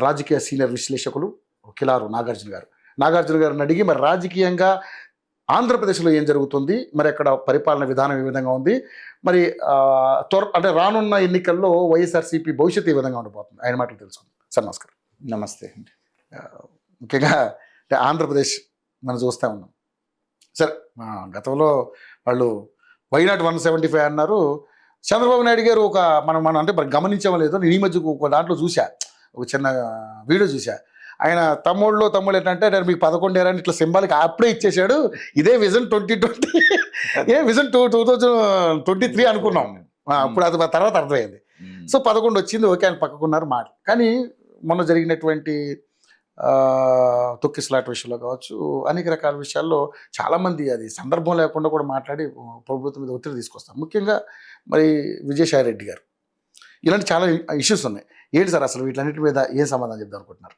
రాజకీయ సీనియర్ విశ్లేషకులు కిలారు నాగార్జున గారు. నాగార్జున గారిని అడిగి మరి రాజకీయంగా ఆంధ్రప్రదేశ్లో ఏం జరుగుతుంది, మరి అక్కడ పరిపాలన విధానం ఏ విధంగా ఉంది, మరి అంటే రానున్న ఎన్నికల్లో వైఎస్ఆర్సీపీ భవిష్యత్తు ఏ విధంగా ఉండబోతుంది, ఆయన మాటలు తెలుసుకుందాం. సార్ నమస్కారం. నమస్తే అండి. ముఖ్యంగా అంటే ఆంధ్రప్రదేశ్ మనం చూస్తూ ఉన్నాం సార్. గతంలో వాళ్ళు వైనాట్ 175 అన్నారు. చంద్రబాబు నాయుడు గారు ఒక మనం అంటే మరి గమనించడం లేదు, నేను ఈ మధ్య ఒక దాంట్లో చూసా, ఒక చిన్న వీడియో చూసా. ఆయన తమ్ముళ్ళు ఏంటంటే నేను మీకు 11 ఏరని ఇట్లా సింబాలిక్ అప్పుడే ఇచ్చేసాడు, ఇదే విజన్ 2020 విజన్ 2023 అనుకున్నాం. అప్పుడు అది తర్వాత అర్థమైంది. సో 11 వచ్చింది, ఓకే ఆయన పక్కకున్నారు మాట. కానీ మొన్న జరిగినటువంటి తొక్కిసలాట విషయంలో కావచ్చు, అనేక రకాల విషయాల్లో చాలామంది అది సందర్భం లేకుండా కూడా మాట్లాడి ప్రభుత్వం మీద ఒత్తిడి తీసుకొస్తారు. ముఖ్యంగా మరి విజయసాయి రెడ్డి గారు, ఇలాంటి చాలా ఇష్యూస్ ఉన్నాయి. ఏంటి సార్ అసలు వీటన్నిటి మీద ఏం సమాధానం చెప్దాం అనుకుంటున్నారు?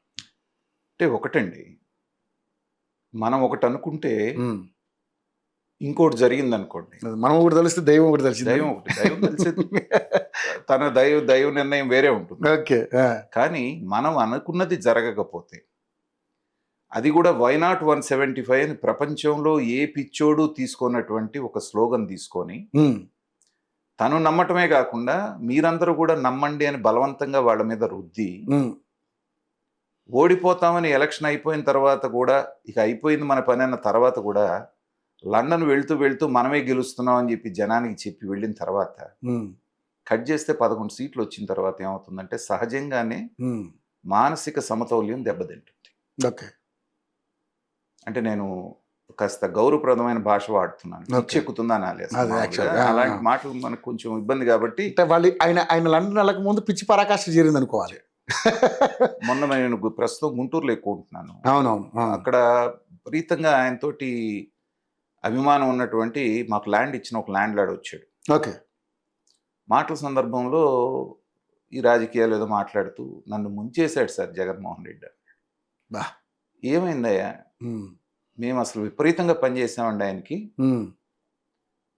అంటే ఒకటండి, మనం ఒకటి అనుకుంటే ఇంకోటి జరిగింది అనుకోండి. మనం ఒకటి తెలిస్తే దైవం ఒకటి తెలిసింది. దైవం తెలిసేది తన దైవ నిర్ణయం వేరే ఉంటుంది. ఓకే. కానీ మనం అనుకున్నది జరగకపోతే, అది కూడా వైనాట్ 175 అని ప్రపంచంలో ఏ పిచ్చోడు తీసుకున్నటువంటి ఒక స్లోగన్ తీసుకొని తను నమ్మటమే కాకుండా మీరందరూ కూడా నమ్మండి అని బలవంతంగా వాళ్ళ మీద రుద్ది, ఓడిపోతామని ఎలక్షన్ అయిపోయిన తర్వాత కూడా ఇక అయిపోయింది మన పని అన్న తర్వాత కూడా లండన్ వెళ్తూ మనమే గెలుస్తున్నాం అని చెప్పి జనానికి చెప్పి వెళ్ళిన తర్వాత కట్ చేస్తే 11 సీట్లు వచ్చిన తర్వాత ఏమవుతుందంటే సహజంగానే మానసిక సమతౌల్యం దెబ్బతింటుంది. ఓకే. అంటే నేను కాస్త గౌరవప్రదమైన భాష వాడుతున్నాను, చెక్కుతుందా అలాంటి మాటలు మనకు కొంచెం ఇబ్బంది కాబట్టి. ఆయన లండన్ వెళ్ళక ముందు పిచ్చి పరాకాష్ఠ చేరింది అనుకోవాలి. మొన్న నేను ప్రస్తుతం గుంటూరులో ఎక్కువ ఉంటున్నాను. అవునవును. అక్కడ విపరీతంగా ఆయనతోటి అభిమానం ఉన్నటువంటి మాకు ల్యాండ్ ఇచ్చిన ఒక ల్యాండ్ లార్డ్ వచ్చాడు. ఓకే. మాటల సందర్భంలో ఈ రాజకీయాలు ఏదో మాట్లాడుతూ నన్ను ముంచేశాడు సార్ జగన్మోహన్ రెడ్డి. బా ఏమైందయ్యా, మేము అసలు విపరీతంగా పనిచేసామండి ఆయనకి,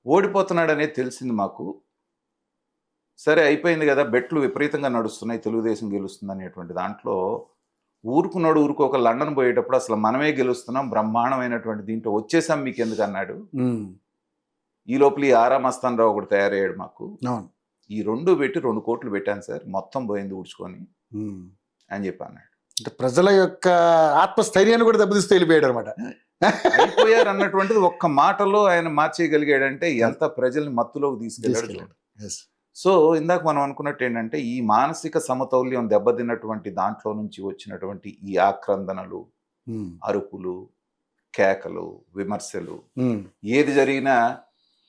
ఓడిపోతున్నాడు అనేది తెలిసింది మాకు. సరే అయిపోయింది కదా, బెట్లు విపరీతంగా నడుస్తున్నాయి, తెలుగుదేశం గెలుస్తుంది అనేటువంటి దాంట్లో ఊరుకోక లండన్ పోయేటప్పుడు అసలు మనమే గెలుస్తున్నాం, బ్రహ్మాండమైనటువంటి దీంట్లో వచ్చేసాం మీకు ఎందుకు అన్నాడు. ఈ లోపల ఈ ఆరామస్తాన్ రావు ఒకటి తయారయ్యాడు మాకు. ఈ 2 పెట్టి 2 కోట్లు పెట్టాను సార్, మొత్తం పోయింది ఊడ్చుకొని అని చెప్పి అన్నాడు. అంటే ప్రజల యొక్క ఆత్మస్థైర్యాన్ని కూడా దెబ్బతీస్తూ వెళ్ళిపోయాడు అనమాట. అయిపోయారు అన్నటువంటిది ఒక్క మాటలో ఆయన మార్చేయగలిగాడంటే ఎంత ప్రజల్ని మత్తులోకి తీసుకెళ్ళాడు. సో ఇందాక మనం అనుకున్నట్టు ఏంటంటే ఈ మానసిక సమతౌల్యం దెబ్బతిన్నటువంటి దాంట్లో నుంచి వచ్చినటువంటి ఈ ఆక్రందనలు, అరుపులు, కేకలు, విమర్శలు, ఏది జరిగినా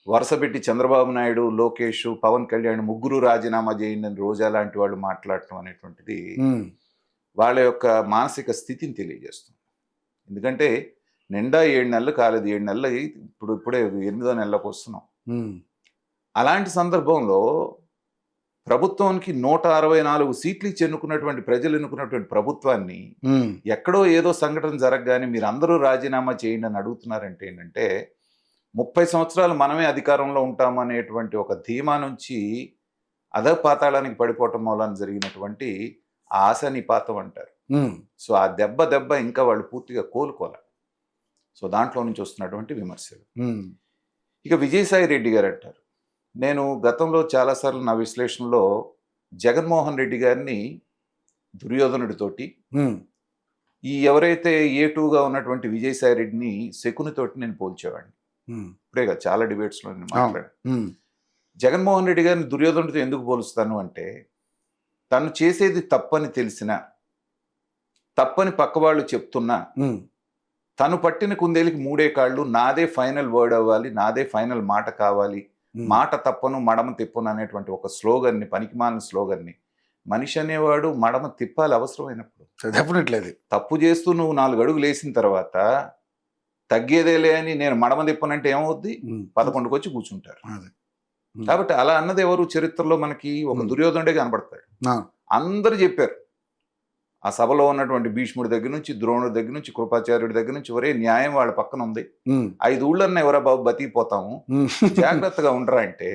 వరుసపెట్టి చంద్రబాబు నాయుడు, లోకేష్, పవన్ కళ్యాణ్ ముగ్గురు రాజీనామా చేయండి అని రోజా లాంటి వాళ్ళు మాట్లాడటం అనేటువంటిది వాళ్ళ యొక్క మానసిక స్థితిని తెలియజేస్తుంది. ఎందుకంటే నిండా 7 నెలలు కాలేదు, 7 నెలలు ఇప్పుడే 8వ నెలలకు వస్తున్నాం. అలాంటి సందర్భంలో ప్రభుత్వానికి 164 సీట్లు ఇచ్చి ఎన్నుకున్నటువంటి ప్రజలు ఎన్నుకున్నటువంటి ప్రభుత్వాన్ని ఎక్కడో ఏదో సంఘటన జరగగానే మీరు అందరూ రాజీనామా చేయండి అని అడుగుతున్నారంటే ఏంటంటే 30 సంవత్సరాలు మనమే అధికారంలో ఉంటాము అనేటువంటి ఒక ధీమా నుంచి అధపాతాళానికి పడిపోవటం మూలాన జరిగినటువంటి ఆశ నిపాతం అంటారు. సో ఆ దెబ్బ ఇంకా వాళ్ళు పూర్తిగా కోలుకోవాలి. సో దాంట్లో నుంచి వస్తున్నటువంటి విమర్శలు. ఇక విజయసాయి రెడ్డి గారు అంటారు, నేను గతంలో చాలాసార్లు నా విశ్లేషణలో జగన్మోహన్ రెడ్డి గారిని దుర్యోధనుడితోటి, ఈ ఎవరైతే A2గా ఉన్నటువంటి విజయసాయి రెడ్డిని శకునితోటి నేను పోల్చేవాడిని. ఇప్పుడే కదా చాలా డిబేట్స్లో నేను మాట్లాడాను. జగన్మోహన్ రెడ్డి గారిని దుర్యోధనుడితో ఎందుకు పోలుస్తాను అంటే, తను చేసేది తప్పని తెలిసినా, తప్పని పక్కవాళ్ళు చెప్తున్నా, తను పట్టిన కుందేలికి 3 కాళ్ళు, నాదే ఫైనల్ వర్డ్ అవ్వాలి, నాదే ఫైనల్ మాట కావాలి, మాట తప్పను మడమ తిప్పను అనేటువంటి ఒక స్లోగన్ని, పనికిమాలిన స్లోగన్ని మనిషి అనేవాడు మడమ తిప్పాలి అవసరమైనప్పుడు. డెఫినెట్లీ తప్పు చేస్తూ నువ్వు 4 అడుగులు వేసిన తర్వాత తగ్గేదేలే అని నేను మడమ తిప్పనంటే ఏమవుద్ది, 11కి వచ్చి కూర్చుంటారు. కాబట్టి అలా అన్నది ఎవరు చరిత్రలో మనకి ఒక దుర్యోధనుడే కనబడతాడు. అందరూ చెప్పారు, ఆ సభలో ఉన్నటువంటి భీష్ముడి దగ్గర నుంచి, ద్రోణుడి దగ్గర నుంచి, కృపాచార్యుడి దగ్గర నుంచి, ఒరే న్యాయం వాళ్ళ పక్కన ఉంది, 5 ఊళ్ళన్నా ఎవరా బాబు బతికిపోతాము, జాగ్రత్తగా ఉండరా అంటే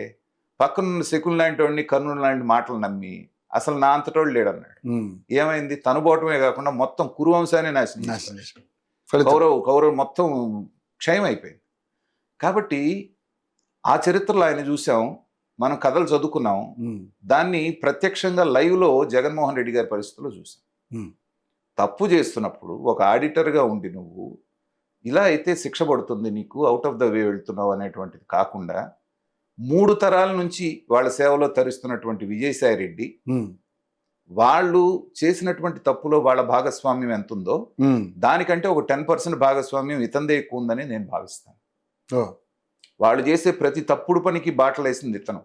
పక్కనున్న శకున్ లాంటి వాడిని, కర్ణుడు లాంటి మాటలు నమ్మి అసలు నా అంతటోడు లేడన్నాడు. ఏమైంది? తను పోవటమే కాకుండా మొత్తం కురువంశాన్ని నాశనం చేశాడు. కౌరవ్ మొత్తం క్షయం అయిపోయింది. కాబట్టి ఆ చరిత్రలో ఆయన చూసాం, మనం కథలు చదువుకున్నాం, దాన్ని ప్రత్యక్షంగా లైవ్లో జగన్మోహన్ రెడ్డి గారి పరిస్థితుల్లో చూసాం. తప్పు చేస్తున్నప్పుడు ఒక ఆడిటర్గా ఉండి నువ్వు ఇలా అయితే శిక్ష పడుతుంది, నీకు అవుట్ ఆఫ్ ద వే వెళ్తున్నావు అనేటువంటిది కాకుండా 3 తరాల నుంచి వాళ్ళ సేవలో తరిస్తున్నటువంటి విజయసాయి రెడ్డి వాళ్ళు చేసినటువంటి తప్పులో వాళ్ళ భాగస్వామ్యం ఎంత ఉందో దానికంటే ఒక 10% భాగస్వామ్యం ఇతందే ఎక్కువ ఉందని నేను భావిస్తాను. వాళ్ళు చేసే ప్రతి తప్పుడు పనికి బాటలు వేసింది ఇతను,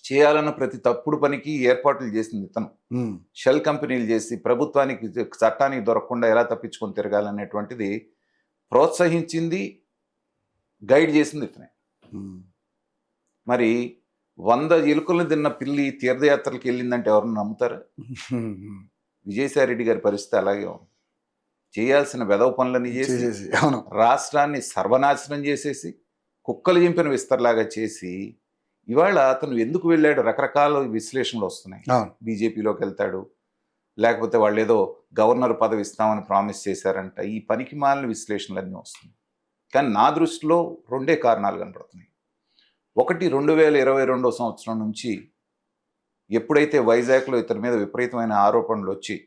చేయాలన్న ప్రతి తప్పుడు పనికి ఏర్పాట్లు చేసింది ఇతను, షెల్ కంపెనీలు చేసి ప్రభుత్వానికి చట్టానికి దొరకకుండా ఎలా తప్పించుకొని తిరగాలనేటువంటిది ప్రోత్సహించింది, గైడ్ చేసింది ఇతనే. మరి 100 ఎలుకలను తిన్న పిల్లి తీర్థయాత్రలకు వెళ్ళిందంటే ఎవరన్నా నమ్ముతారు? విజయసాయి రెడ్డి గారి పరిస్థితి అలాగే ఉంది. చేయాల్సిన వెధవ పనులని చేసి రాష్ట్రాన్ని సర్వనాశనం చేసేసి కుక్కలు చింపిన విస్తరలాగా చేసి ఇవాళ అతను ఎందుకు వెళ్ళాడు రకరకాల విశ్లేషణలు వస్తున్నాయి. బీజేపీలోకి వెళ్తాడు, లేకపోతే వాళ్ళు ఏదో గవర్నర్ పదవి ఇస్తామని ప్రామిస్ చేశారంట, ఈ పనికి మాలిన విశ్లేషణలన్నీ వస్తున్నాయి. కానీ నా దృష్టిలో 2 కారణాలు కనపడుతున్నాయి. ఒకటి, 2022 సంవత్సరం నుంచి ఎప్పుడైతే వైజాగ్లో ఇతని మీద విపరీతమైన ఆరోపణలు వచ్చి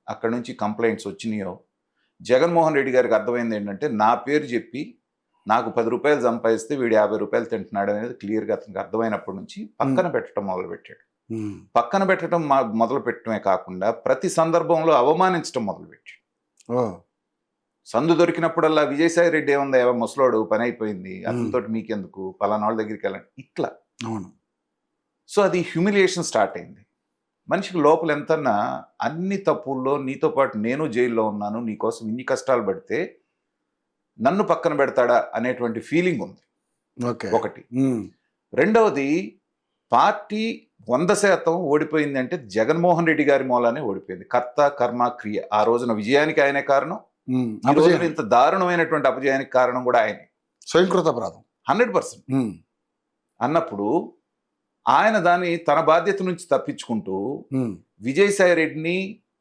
అక్కడి నుంచి కంప్లైంట్స్ వచ్చినాయో జగన్మోహన్ రెడ్డి గారికి అర్థమైంది ఏంటంటే, నా పేరు చెప్పి నాకు 10 రూపాయలు సంపాదిస్తే వీడు 50 రూపాయలు తింటున్నాడు అనేది క్లియర్గా అతనికి అర్థమైనప్పటి నుంచి పక్కన పెట్టడం మొదలుపెట్టాడు. పక్కన పెట్టడం మొదలు పెట్టడమే కాకుండా ప్రతి సందర్భంలో అవమానించడం మొదలుపెట్టాడు. సందు దొరికినప్పుడల్లా విజయసాయి రెడ్డి ఏముందా, ముసలోడు పని అయిపోయింది, అతనితో మీకెందుకు, పలానా వాళ్ళ దగ్గరికి వెళ్ళండి, ఇట్లా. సో అది హ్యూమిలియేషన్ స్టార్ట్ అయింది. మనిషికి లోపల ఎంతన్నా అన్ని తప్పుల్లో నీతో పాటు నేను జైల్లో ఉన్నాను, నీకోసం ఇన్ని కష్టాలు పడితే నన్ను పక్కన పెడతాడా అనేటువంటి ఫీలింగ్ ఉంది. ఒకటి. రెండవది, పార్టీ 100% ఓడిపోయింది అంటే జగన్మోహన్ రెడ్డి గారి మూలానే ఓడిపోయింది. కర్త కర్మ క్రియ. ఆ రోజున విజయానికి ఆయనే కారణం, ఇంత దారుణమైనటువంటి అపజయానికి కారణం కూడా ఆయనే. స్వయంకృత అపరాధం 100%. అన్నప్పుడు ఆయన దాన్ని తన బాధ్యత నుంచి తప్పించుకుంటూ విజయసాయి రెడ్డిని,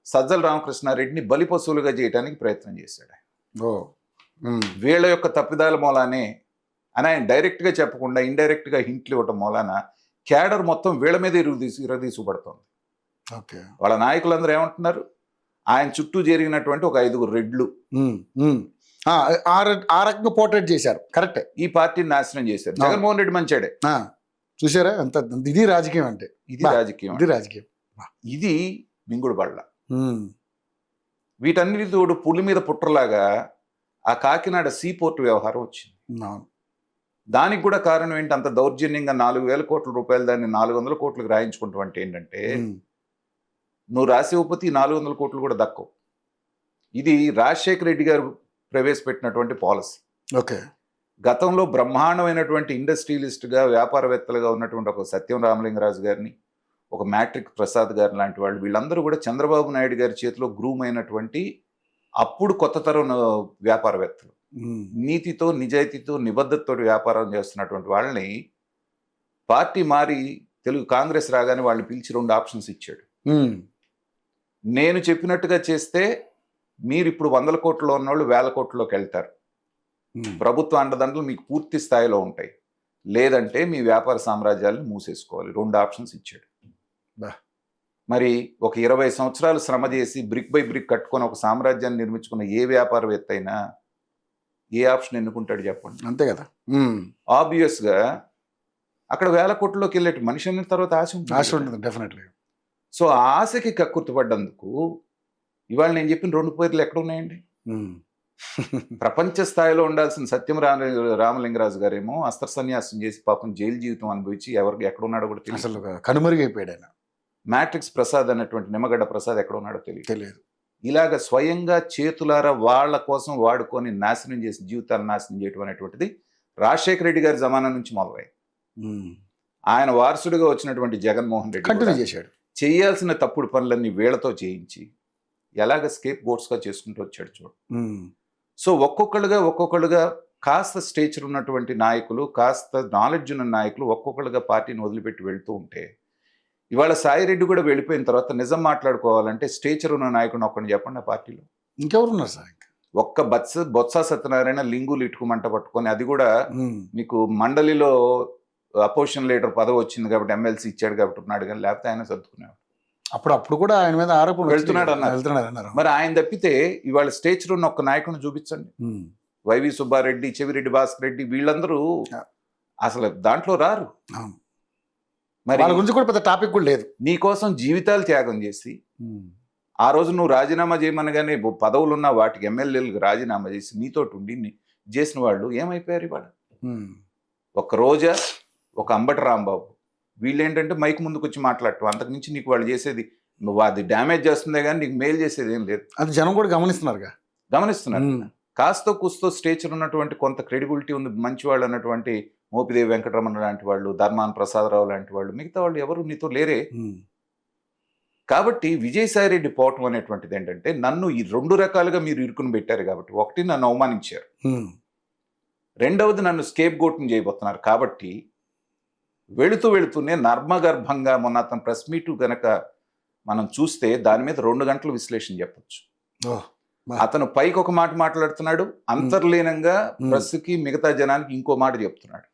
సజ్జల రామకృష్ణారెడ్డిని బలిపశువులుగా చేయడానికి ప్రయత్నం చేశాడు. వీళ్ళ యొక్క తప్పిదాల మూలానే అని ఆయన డైరెక్ట్గా చెప్పకుండా ఇండైరెక్ట్గా హింట్లు ఇవ్వటం మూలాన క్యాడర్ మొత్తం వీళ్ళ మీద ఇరదీసుపడుతుంది. వాళ్ళ నాయకులందరూ ఏమంటున్నారు, ఆయన చుట్టూ జరిగినటువంటి ఒక 5 రెడ్లు ఆ రకంగా పోర్ట్రేట్ చేశారు. కరెక్టే. ఈ పార్టీని నాశనం చేశారు. జగన్మోహన్ రెడ్డి మంచాడే. చూసారా అంత. ఇది రాజకీయం అంటే, ఇది రాజకీయం, ఇది రాజకీయం, ఇది మింగుడు బళ్ళ. వీటన్నిటి తోడు పులి మీద పుట్రలాగా ఆ కాకినాడ సీపోర్ట్ వ్యవహారం వచ్చింది. దానికి కూడా కారణం ఏంటి, అంత దౌర్జన్యంగా 4,000 కోట్ల రూపాయలు దాన్ని 400 కోట్లకు రాయించుకుంటాం అంటే ఏంటంటే, నువ్వు రాసే ఉపతి 400 కోట్లు కూడా దక్కవు. ఇది రాజశేఖర రెడ్డి గారు ప్రవేశపెట్టినటువంటి పాలసీ. గతంలో బ్రహ్మాండమైనటువంటి ఇండస్ట్రియలిస్ట్గా, వ్యాపారవేత్తలుగా ఉన్నటువంటి ఒక సత్యం రామలింగరాజు గారిని, ఒక మ్యాట్రిక్ ప్రసాద్ గారు లాంటి వాళ్ళు, వీళ్ళందరూ కూడా చంద్రబాబు నాయుడు గారి చేతిలో గ్రూమ్ అయినటువంటి అప్పుడు కొత్త తరం వ్యాపారవేత్తలు. నీతితో, నిజాయితీతో, నిబద్ధతతో వ్యాపారం చేస్తున్నటువంటి వాళ్ళని పార్టీ మారి తెలుగు కాంగ్రెస్ రాగానే వాళ్ళని పిలిచి 2 ఆప్షన్స్ ఇచ్చాడు. నేను చెప్పినట్టుగా చేస్తే మీరు ఇప్పుడు 100 కోట్లలో ఉన్నవాళ్ళు 1000 కోట్లలోకి వెళ్తారు, ప్రభుత్వ అండదండలు మీకు పూర్తి స్థాయిలో ఉంటాయి, లేదంటే మీ వ్యాపార సామ్రాజ్యాలను మూసేసుకోవాలి. 2 ఆప్షన్స్ ఇచ్చాడు. మరి ఒక 20 సంవత్సరాలు శ్రమ చేసి బ్రిక్ బై బ్రిక్ కట్టుకొని ఒక సామ్రాజ్యాన్ని నిర్మించుకున్న ఏ వ్యాపారవేత్త అయినా ఏ ఆప్షన్ ఎన్నుకుంటాడు చెప్పండి? అంతే కదా. ఆబ్వియస్గా అక్కడ 1000 కోట్లలోకి వెళ్ళేటి మనిషి అన్న తర్వాత ఆశ ఉంటుంది డెఫినెట్లీ. సో ఆ ఆశకి కక్కుర్తిపడ్డందుకు ఇవాళ నేను చెప్పిన 2 పేర్లు ఎక్కడ ఉన్నాయండి? ప్రపంచ స్థాయిలో ఉండాల్సిన సత్యం రామలింగరాజు గారేమో అస్త్ర సన్యాసం చేసి పాపం జైలు జీవితం అనుభవించి ఎవరికి ఎక్కడ ఉన్నాడో కూడా తెలియదు. అసలు కనుమరుగైపోయాడు ఆయన. మ్యాట్రిక్స్ ప్రసాద్ అన్నటువంటి నిమ్మగడ్డ ప్రసాద్ ఎక్కడ ఉన్నాడో తెలియదు. ఇలాగ స్వయంగా చేతులారా వాళ్ళ కోసం వాడుకొని నాశనం చేసి జీవితాలు నాశనం చేయటం అనేటువంటిది రాజశేఖర రెడ్డి గారి జమానా నుంచి మొదలైంది. ఆయన వారసుడిగా వచ్చినటువంటి జగన్మోహన్ రెడ్డి కంటిన్యూ చేశాడు. చేయాల్సిన తప్పుడు పనులన్నీ వీళ్లతో చేయించి ఎలాగ స్కేప్ గోట్స్గా చేసుకుంటూ వచ్చాడు చూడు. సో ఒక్కొక్కళ్ళుగా కాస్త స్టేచర్ ఉన్నటువంటి నాయకులు, కాస్త నాలెడ్జ్ ఉన్న నాయకులు ఒక్కొక్కళ్ళుగా పార్టీని వదిలిపెట్టి వెళ్తూ ఉంటే ఇవాళ సాయిరెడ్డి కూడా వెళ్ళిపోయిన తర్వాత నిజం మాట్లాడుకోవాలంటే స్టేచర్ ఉన్న నాయకుడు ఒక్కడిని చెప్పండి ఆ పార్టీలో. ఇంకెవరున్నారు సార్? ఒక్క బొత్స సత్యనారాయణ లింగులు ఇటుకుమంట పట్టుకొని, అది కూడా మీకు మండలిలో అపోజిషన్ లీడర్ పదవి వచ్చింది కాబట్టి ఎమ్మెల్సీ ఇచ్చాడు కాబట్టి ఉన్నాడు, కానీ లేకపోతే ఆయన సర్దుకునేవాడు. అప్పుడు కూడా ఆయన మీద ఆరోపణలు వెళ్తున్నాడు అన్నారు. మరి ఆయన తప్పితే ఇవాళ స్టేచర్ ఉన్న ఒక్క నాయకుడిని చూపించండి. వైవి సుబ్బారెడ్డి, చెవిరెడ్డి భాస్కర్ రెడ్డి, వీళ్ళందరూ అసలు దాంట్లో రారు. మరి వాళ్ళ గురించి కూడా పెద్ద టాపిక్ కూడా లేదు. నీ కోసం జీవితాలు త్యాగం చేసి ఆ రోజు నువ్వు రాజీనామా చేయమనగానే పదవులు ఉన్న వాటికి ఎమ్మెల్యేలకు రాజీనామా చేసి నీతోటి ఉండి చేసిన వాళ్ళు ఏమైపోయారు ఇవాళ? ఒక రోజా, ఒక అంబటి రాంబాబు, వీళ్ళు ఏంటంటే మైక్ ముందుకు వచ్చి మాట్లాడటం, అంతకు మించి నీకు వాళ్ళు చేసేది, నువ్వు అది డ్యామేజ్ చేస్తుందే కానీ నీకు మేలు చేసేది ఏం లేదు. అది జనం కూడా గమనిస్తున్నారు. కాస్తో కూస్తో స్టేచర్ ఉన్నటువంటి కొంత క్రెడిబిలిటీ ఉంది, మంచి వాళ్ళు అన్నటువంటి మోపిదేవి వెంకటరమణ లాంటి వాళ్ళు, ధర్మాన ప్రసాదరావు లాంటి వాళ్ళు, మిగతా వాళ్ళు ఎవరు నీతో లేరే. కాబట్టి విజయసాయిరెడ్డి పోవటం అనేటువంటిది ఏంటంటే, నన్ను ఈ 2 రకాలుగా మీరు ఇరుకుని పెట్టారు కాబట్టి, ఒకటి నన్ను అవమానించారు, రెండవది నన్ను స్కేప్ గోట్ని చేయబోతున్నారు. కాబట్టి వెళుతూనే నర్మగర్భంగా మొన్న అతను ప్రెస్ మీట్ గనక మనం చూస్తే దాని మీద 2 గంటల విశ్లేషణ చెప్పొచ్చు. అతను పైకి ఒక మాట మాట్లాడుతున్నాడు, అంతర్లీనంగా ప్రెస్కి మిగతా జనానికి ఇంకో మాట చెప్తున్నాడు.